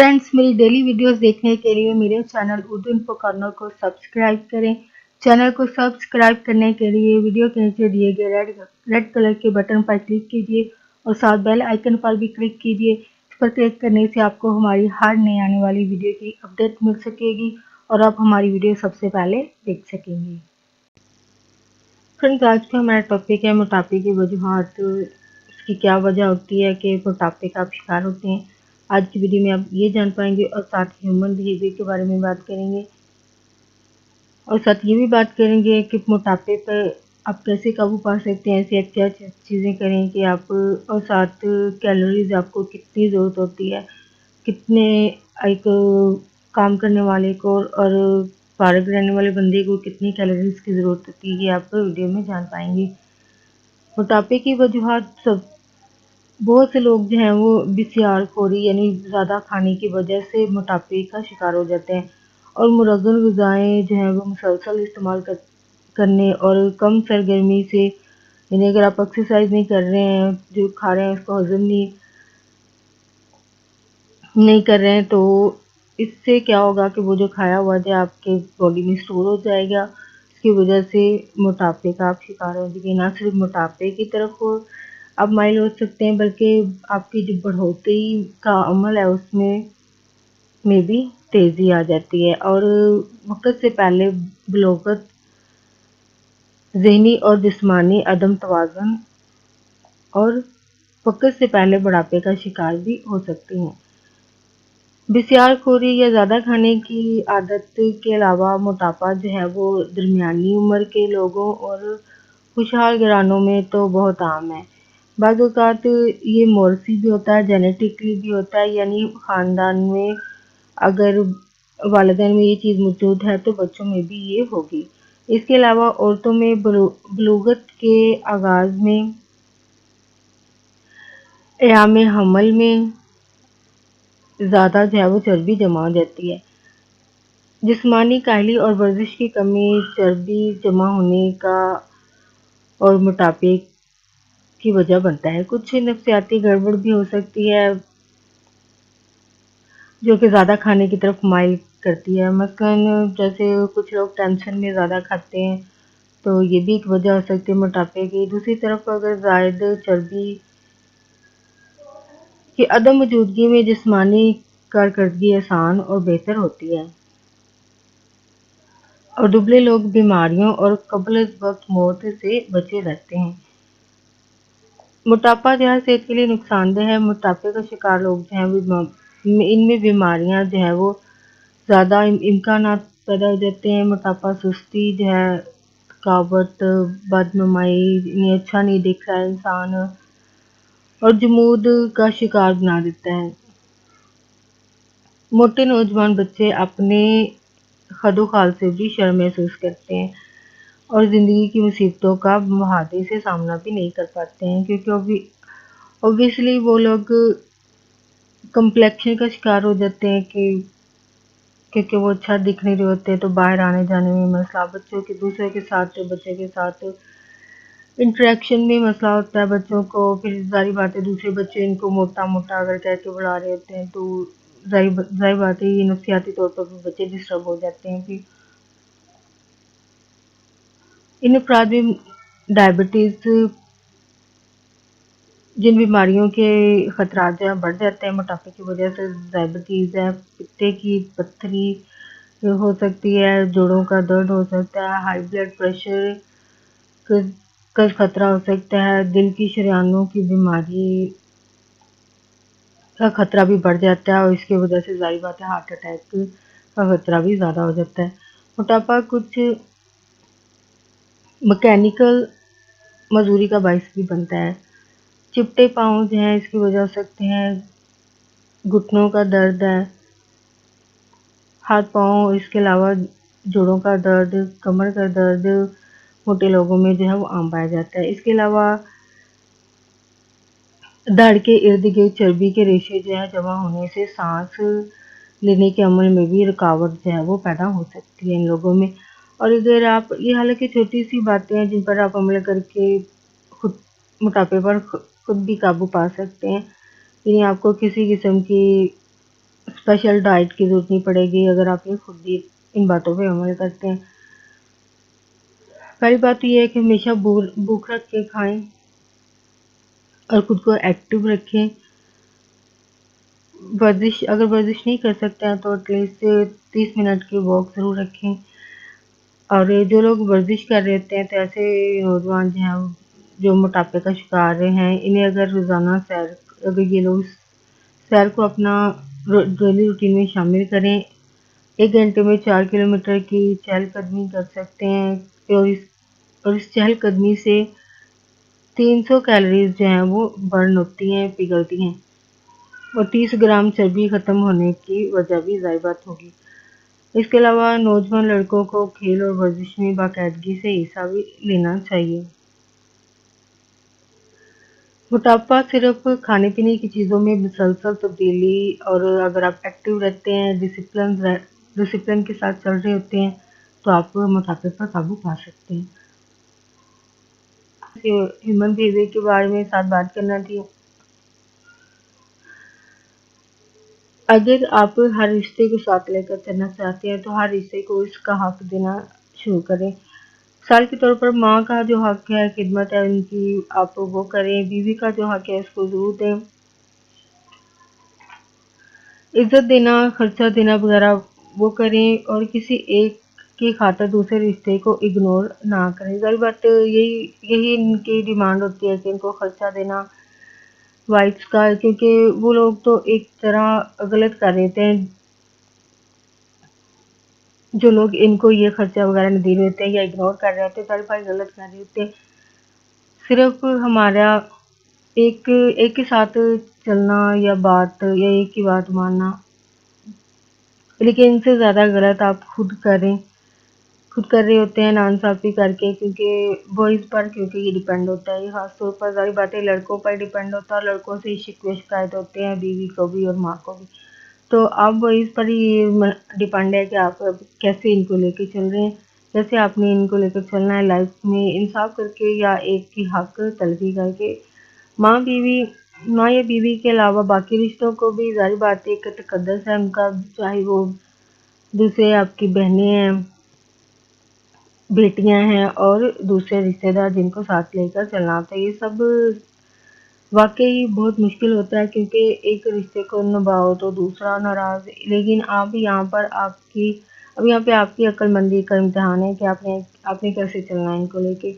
Friends, मेरी daily videos देखने के लिए मेरे चैनल उर्दू इन्फो कॉर्नर को सब्सक्राइब करें। चैनल को सब्सक्राइब करने के लिए वीडियो के नीचे दिए गए रेड कलर के बटन पर क्लिक कीजिए और साथ बेल आइकन पर भी क्लिक कीजिए। इस पर क्लिक करने से आपको हमारी हर नई आने वाली वीडियो की अपडेट मिल सकेगी और आप हमारी वीडियो सबसे पहले देख सकेंगे। फ्रेंड्स, आज का हमारा टॉपिक है मोटापे की वजूहात। इसकी क्या वजह होती है कि मोटापे का आप शिकार होते हैं। आज की वीडियो में आप ये जान पाएंगे और साथ ही ह्यूमन बिहेवियर के बारे में बात करेंगे और साथ ये भी बात करेंगे कि मोटापे पर आप कैसे काबू पा सकते हैं। ऐसी क्या चीज़ें करें कि आप और साथ कैलोरीज आपको कितनी ज़रूरत होती है, कितने एक काम करने वाले को और फारग रहने वाले बंदे को कितनी कैलोरीज की ज़रूरत होती है, ये आप वीडियो में जान पाएंगे। मोटापे की वजूहात सब बहुत से लोग जो हैं वो बिस्यारखोरी यानी ज़्यादा खाने की वजह से मोटापे का शिकार हो जाते हैं और मुरगन ग़िज़ाएँ जो हैं वो मुसलसल इस्तेमाल करने और कम सरगर्मी से, यानी अगर आप एक्सरसाइज नहीं कर रहे हैं, जो खा रहे हैं उसको हजम नहीं कर रहे हैं, तो इससे क्या होगा कि वो जो खाया हुआ जो आपके बॉडी में स्टोर हो जाएगा। इसकी वजह से मोटापे का आप शिकार हो जाएंगे। ना सिर्फ मोटापे की तरफ आप माइल हो सकते हैं, बल्कि आपकी जो बढ़ोतरी का अमल है उसमें भी तेज़ी आ जाती है और वक्त से पहले बलोगत, ज़हनी और जिस्मानी अदम तवाज़ुन और वक्त से पहले बुढ़ापे का शिकार भी हो सकते हैं। बिस्यारखोरी या ज़्यादा खाने की आदत के अलावा मोटापा जो है वो दरमियानी उम्र के लोगों और खुशहाल घरानों में तो बहुत आम है। बाज़ औक़ात ये मौरूसी भी होता है, जेनेटिकली भी होता है, यानी ख़ानदान में अगर वालिदैन में ये चीज़ मौजूद है तो बच्चों में भी ये होगी। इसके अलावा औरतों में बलूगत के आगाज़ में, अयाम हमल में ज़्यादा जो है वो चर्बी जमा हो जाती है। जिस्मानी काहली और वर्जिश की कमी चर्बी जमा होने का और मोटापे की वजह बनता है। कुछ नफ्सियाती गड़बड़ भी हो सकती है जो कि ज़्यादा खाने की तरफ माइल करती है। मसलन जैसे कुछ लोग टेंशन में ज़्यादा खाते हैं, तो ये भी एक वजह हो सकती है मोटापे की। दूसरी तरफ अगर ज़ायद चर्बी की अदम मौजूदगी में जिस्मानी कारकर्दगी आसान और बेहतर होती है और दुबले लोग बीमारियों और कब्ल-अज़-वक़्त मौत से बचे रहते हैं। मोटापा जो है सेहत के लिए नुकसानदेह है। मोटापे का शिकार लोग जो हैं इनमें बीमारियां जो है वो ज़्यादा इम्कानात पैदा हो जाते हैं। मोटापा सुस्ती जो है, थकावट, बदनुमाई, इन्हें अच्छा नहीं दिख रहा है इंसान और जमूद का शिकार बना देता है। मोटे नौजवान बच्चे अपने खदोखाल से भी शर्म महसूस करते हैं और ज़िंदगी की मुसीबतों का बहादुरी से सामना भी नहीं कर पाते हैं, क्योंकि ऑब्वियसली वो लोग कम्प्लेक्शन का शिकार हो जाते हैं क्योंकि वो अच्छा दिख नहीं रहे होते, तो बाहर आने जाने में मसला, बच्चों के दूसरे के साथ बच्चे के साथ इंटरेक्शन में मसला होता है बच्चों को। फिर ज़ाहिर बात है दूसरे बच्चे इनको मोटा मोटा अगर कह के बुला रहे होते हैं तो ज़ाहिर बात है ये नफ्सियाती तौर पर भी बच्चे डिस्टर्ब हो जाते हैं। फिर इन अफराद में डायबिटीज़, जिन बीमारियों के ख़तरात जो है बढ़ जाते हैं मोटापे की वजह से, डायबिटीज़ है, पित्ते की पत्थरी हो सकती है, जोड़ों का दर्द हो सकता है, हाई ब्लड प्रेशर का ख़तरा हो सकता है, दिल की शरीयानों की बीमारी का ख़तरा भी बढ़ जाता है और इसकी वजह से ज़ाहिर बात है हार्ट अटैक का ख़तरा भी ज़्यादा हो जाता है। मोटापा कुछ मैकेनिकल मजदूरी का बायस भी बनता है। चिपटे पाँव जो हैं इसकी वजह हो सकते हैं, घुटनों का दर्द है, हाथ पाँव, इसके अलावा जोड़ों का दर्द, कमर का दर्द मोटे लोगों में जो है वो आम पाया जाता है। इसके अलावा धड़ के इर्द गिर्द चर्बी के रेशे जो है जमा होने से सांस लेने के अमल में भी रुकावट जो है वो पैदा हो सकती है इन लोगों में। और अगर आप, ये हालांकि छोटी सी बातें हैं जिन पर आप अमल करके खुद मोटापे पर खुद भी काबू पा सकते हैं, यानी आपको किसी किस्म की स्पेशल डाइट की ज़रूरत नहीं पड़ेगी अगर आप ये खुद ही इन बातों पे अमल करते हैं। पहली बात तो ये है कि हमेशा भूख रख के खाएं और खुद को एक्टिव रखें। अगर वर्जिश नहीं कर सकते हैं तो एटलीस्ट 30 मिनट की वॉक ज़रूर रखें। और जो लोग वर्जिश कर रहे होते हैं तो ऐसे नौजवान जो हैं जो मोटापे का शिकार हैं, इन्हें अगर रोज़ाना अगर ये लोग सैर को अपना डेली रूटीन में शामिल करें, 1 घंटे में 4 किलोमीटर की चहलकदमी कर सकते हैं और इस चहलकदमी से 300 कैलोरीज जो हैं वो बर्न होती हैं, पिघलती हैं और 30 ग्राम चर्बी खत्म होने की वजह भी ज़ाहिर बात होगी। इसके अलावा नौजवान लड़कों को खेल और वर्जिश में बाकायदगी से हिस्सा भी लेना चाहिए। मोटापा सिर्फ खाने पीने की चीज़ों में मुसलसल तब्दीली और अगर आप एक्टिव रहते हैं, डिसिप्लिन के साथ चल रहे होते हैं तो आप मोटापे पर काबू पा सकते हैं। ह्यूमन बिहेवियर के बारे में साथ बात करना थी। अगर आप हर रिश्ते को साथ लेकर चलना चाहते हैं तो हर रिश्ते को इसका हक देना शुरू करें। मिसाल के तौर पर माँ का जो हक है, खिदमत है उनकी, आप वो करें। बीवी का जो हक है उसको ज़रूर दें। इज्जत देना, खर्चा देना वगैरह वो करें और किसी एक की खातिर दूसरे रिश्ते को इग्नोर ना करें। ज़ाहिर बात यही इनकी डिमांड होती है कि इनको खर्चा देना वाइफ्स का, क्योंकि वो लोग तो एक तरह गलत कर रहे थे जो लोग इनको ये खर्चा वगैरह नहीं दे रहे होते हैं या इग्नोर कर रहे होते हैं, सारे भाई गलत कर रहे होते हैं। सिर्फ हमारा एक के साथ चलना या एक ही बात मानना, लेकिन इनसे ज़्यादा गलत आप खुद कर रहे होते हैं नाइंसाफ़ी करके, क्योंकि बॉयज़ पर ये डिपेंड होता है। ये ख़ास तौर पर ज़ाहिर बात है लड़कों पर डिपेंड होता है और लड़कों से शिकवे शिकायत होते हैं बीवी को भी और माँ को भी। तो आप बॉयज़ पर ही डिपेंड है कि आप कैसे इनको लेके चल रहे हैं, कैसे आपने इनको लेकर चलना है लाइफ में, इंसाफ करके या एक की हक तलबी करके। माँ या बीवी के अलावा बाकी रिश्तों को भी ज़ाहिर बात है एक तकद्दस है उनका, चाहे वो दूसरे आपकी बहनें हैं, बेटियां हैं और दूसरे रिश्तेदार जिनको साथ लेकर चलना होता है। ये सब वाकई बहुत मुश्किल होता है, क्योंकि एक रिश्ते को निभाओ तो दूसरा नाराज़। लेकिन आप यहाँ पे आपकी अक्लमंदी का इम्तिहान है कि आपने कैसे चलना है इनको लेके,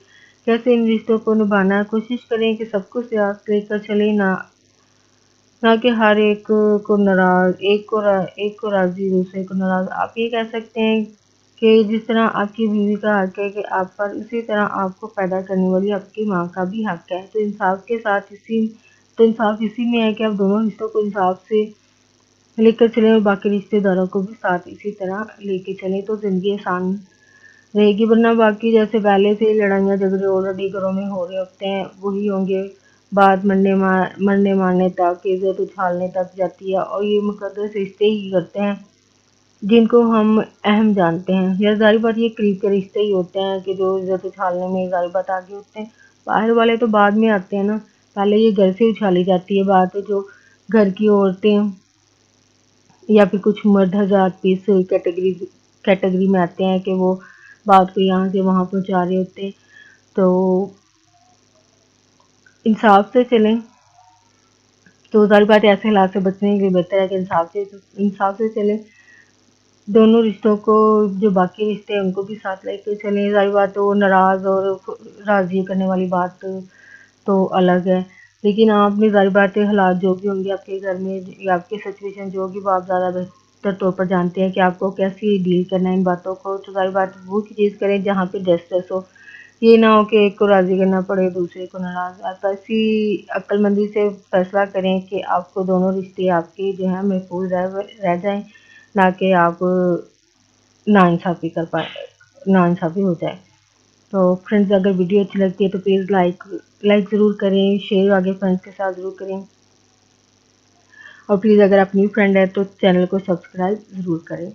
कैसे इन रिश्तों को निभाना है। कोशिश करें कि सबको साथ लेकर चले, ना कि हर एक को नाराज़, एक को राज़ी दूसरे को नाराज़। आप ये कह सकते हैं कि जिस तरह आपकी बीवी का हक है कि आप पर, उसी तरह आपको पैदा करने वाली आपकी माँ का भी हक है। तो इंसाफ इसी में है कि आप दोनों रिश्तों को इंसाफ से लेकर चलें और बाकी रिश्तेदारों को भी साथ इसी तरह लेके चलें, तो ज़िंदगी आसान रहेगी। वरना बाकी जैसे पहले से लड़ाइयाँ झगड़े ऑलरेडी घरों में हो रहे होते हैं वही होंगे, बात मरने मारने तक, इज्जत उछालने तक जाती है। और ये मुकद्दस रिश्ते ही करते हैं जिनको हम अहम जानते हैं, या ज़ाहिर बात ये करीब के रिश्ते ही होते हैं कि जो इज्जत उछालने में ज़ाहिर बात आगे होते हैं। बाहर वाले तो बाद में आते हैं ना, पहले ये घर से उछाली जाती है बात। जो घर की औरतें या फिर कुछ मर्द हज़ार पीस कैटेगरी में आते हैं कि वो बात को यहाँ से वहाँ पहुँचा रहे होते हैं। तो इंसाफ से चलें, तो ज़ाहिर बात है ऐसे हालात से बचने के लिए बेहतर है कि इंसाफ से चलें। दोनों रिश्तों को, जो बाकी रिश्ते हैं उनको भी साथ लेके चलें। ज़ाहिर बात है वो नाराज़ और राज़ी करने वाली बात तो अलग है, लेकिन आपने ज़ाहिर बात है हालात जो भी होंगे आपके घर में या आपकी सिचुएशन जो होगी वो आप ज़्यादा बेहतर तौर पर जानते हैं कि आपको कैसे डील करना है इन बातों को। तो ज़ाहिर बात वो चीज़ करें जहाँ पे जस्टिस हो, ये ना हो कि एक को राज़ी करना पड़े दूसरे को नाराज़। आप ऐसी अक्लमंदी से फैसला करें कि आपको दोनों रिश्ते आपके जो हैं महफूज रह जाएं, ना कि आप नाइंसाफ़ी हो जाए। तो फ्रेंड्स, अगर वीडियो अच्छी लगती है तो प्लीज़ लाइक ज़रूर करें, शेयर आगे फ्रेंड्स के साथ ज़रूर करें और प्लीज़ अगर आप न्यू फ्रेंड है तो चैनल को सब्सक्राइब ज़रूर करें।